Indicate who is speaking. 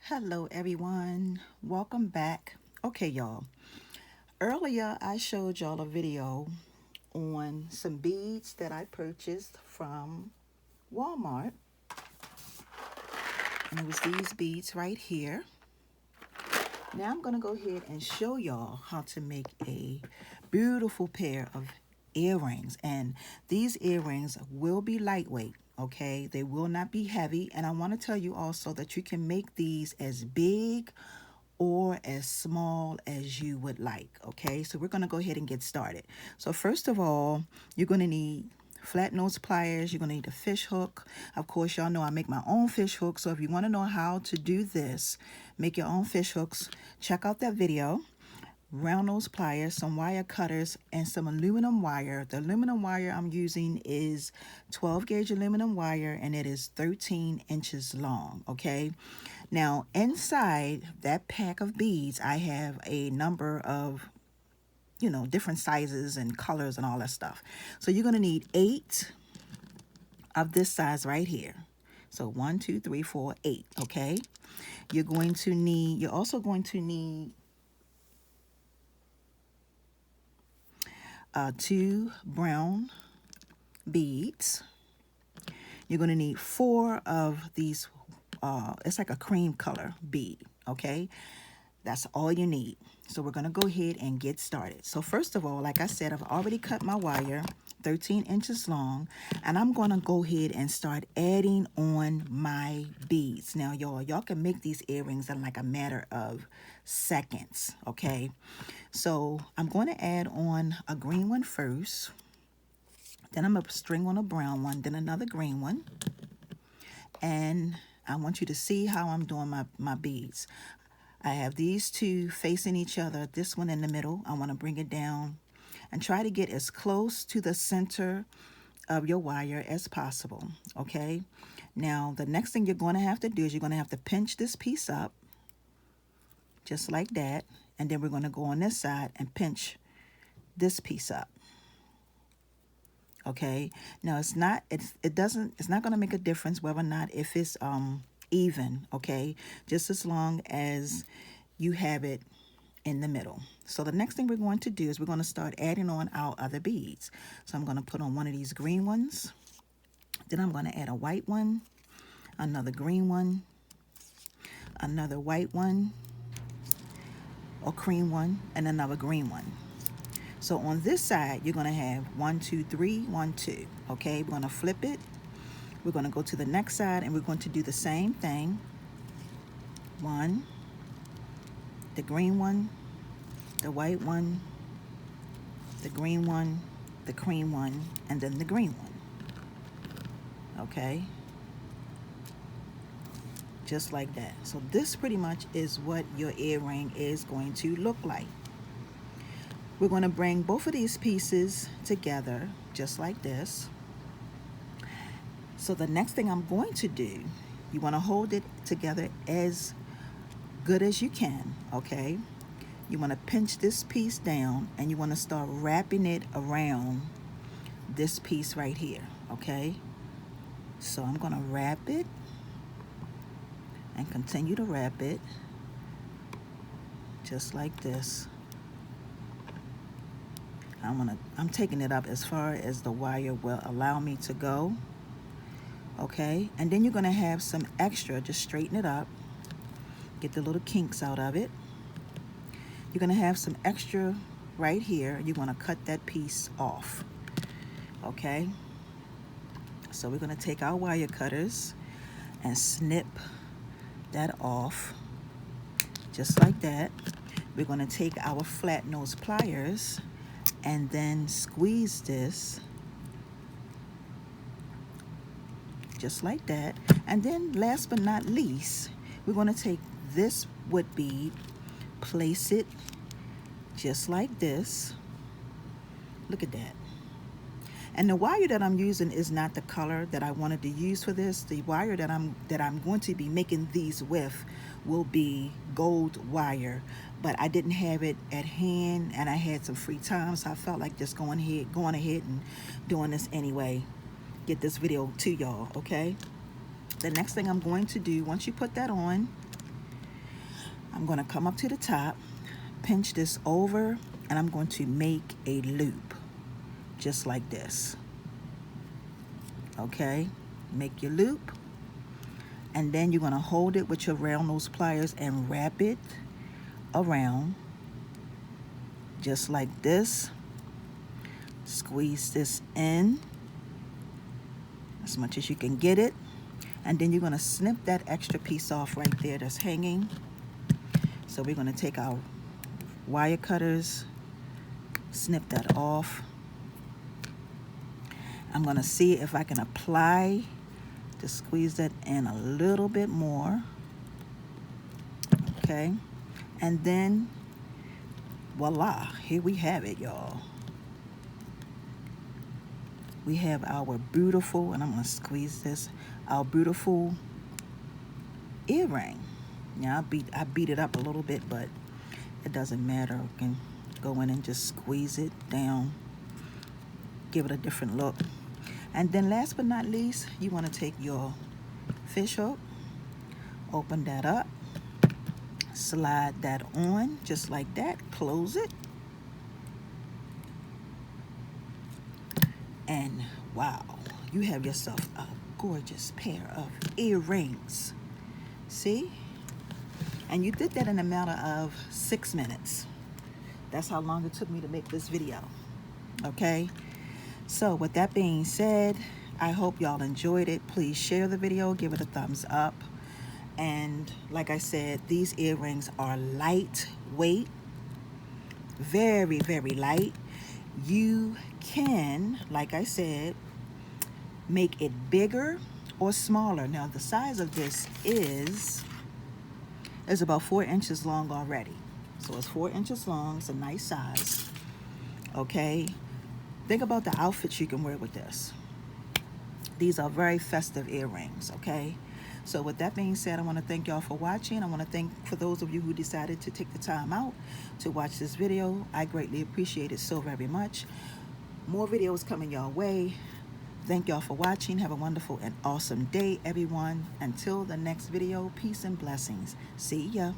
Speaker 1: Hello everyone, welcome back. Okay y'all, earlier I showed y'all a video on some beads that I purchased from Walmart, and it was these beads right here. Now I'm gonna go ahead and show y'all how to make a beautiful pair of earrings, and these earrings will be lightweight. Okay, they will not be heavy, and I want to tell you also that you can make these as big or as small as you would like. Okay, so we're going to go ahead and get started. So first of all, you're going to need flat nose pliers. You're going to need a fish hook. Of course, y'all know I make my own fish hook, so if you want to know how to do this, make your own fish hooks, check out that video. Round nose pliers, some wire cutters, and some aluminum wire. The aluminum wire I'm using is 12 gauge aluminum wire, and it is 13 inches long. Okay, now inside that pack of beads I have a number of different sizes and colors and all that stuff. So you're going to need 8 of this size right here. So 1 2 3 4 8. Okay, you're also going to need 2 brown beads. You're going to need 4 of these. It's like a cream color bead. Okay, that's all you need. So we're going to go ahead and get started. So first of all, like I said, I've already cut my wire 13 inches long, and I'm going to go ahead and start adding on my beads. Now y'all can make these earrings in like a matter of seconds. Okay, so I'm going to add on a green one first, then I'm going to string on a brown one, then another green one, and I want you to see how I'm doing my beads. I have these two facing each other, this one in the middle. I want to bring it down and try to get as close to the center of your wire as possible. Okay, now the next thing you're going to have to do is you're going to have to pinch this piece up just like that, and then we're going to go on this side and pinch this piece up. Okay, now it's not going to make a difference whether or not if it's even. Okay, just as long as you have it in the middle. So the next thing we're going to do is we're going to start adding on our other beads. So I'm going to put on one of these green ones, then I'm going to add a white one, another green one, another white one or cream one, and another green one. So on this side you're going to have 1 2 3 1 2. Okay, we're going to flip it. We're going to go to the next side and we're going to do the same thing. 1, the green one, the white one, the green one, the cream one, and then the green one. Okay, just like that. So this pretty much is what your earring is going to look like. We're going to bring both of these pieces together just like this. So the next thing I'm going to do, you want to hold it together as good as you can. Okay, you want to pinch this piece down and you want to start wrapping it around this piece right here. Okay, so I'm going to wrap it and continue to wrap it just like this. I'm taking it up as far as the wire will allow me to go. Okay, and then you're going to have some extra. Just straighten it up, get the little kinks out of it. You're going to have some extra right here. You're going to cut that piece off. Okay, so we're going to take our wire cutters and snip that off just like that. We're going to take our flat nose pliers and then squeeze this just like that. And then last but not least, we're going to take this wood bead, place it just like this. Look at that. And the wire that I'm using is not the color that I wanted to use for this. The wire that I'm going to be making these with will be gold wire, but I didn't have it at hand and I had some free time, so I felt like just going ahead and doing this anyway. Get this video to y'all. Okay, the next thing I'm going to do, once you put that on, I'm going to come up to the top, pinch this over, and I'm going to make a loop just like this. Okay, make your loop, and then you're going to hold it with your round nose pliers and wrap it around just like this. Squeeze this in as much as you can get it, and then you're going to snip that extra piece off right there that's hanging. So we're going to take our wire cutters, snip that off. I'm going to see if I can apply to squeeze that in a little bit more. Okay, and then voila, here we have it, y'all. We have our beautiful, and I'm going to squeeze this, our beautiful earring. Now I beat it up a little bit, but it doesn't matter. I can go in and just squeeze it down, give it a different look. And then last but not least, you want to take your fish hook, open that up, slide that on just like that, close it, and wow, you have yourself a gorgeous pair of earrings. See? And you did that in a matter of 6 minutes. That's how long it took me to make this video. Okay? So with that being said, I hope y'all enjoyed it. Please share the video, give it a thumbs up. And like I said, these earrings are lightweight, very, very light. You can, like I said, make it bigger or smaller. Now the size of this is about 4 inches long already. So it's 4 inches long. It's a nice size. Okay, think about the outfits you can wear with this. These are very festive earrings. Okay, so with that being said, I want to thank y'all for watching. I want to thank for those of you who decided to take the time out to watch this video. I greatly appreciate it so very much. More videos coming your way. Thank y'all for watching. Have a wonderful and awesome day, everyone. Until the next video, peace and blessings. See ya.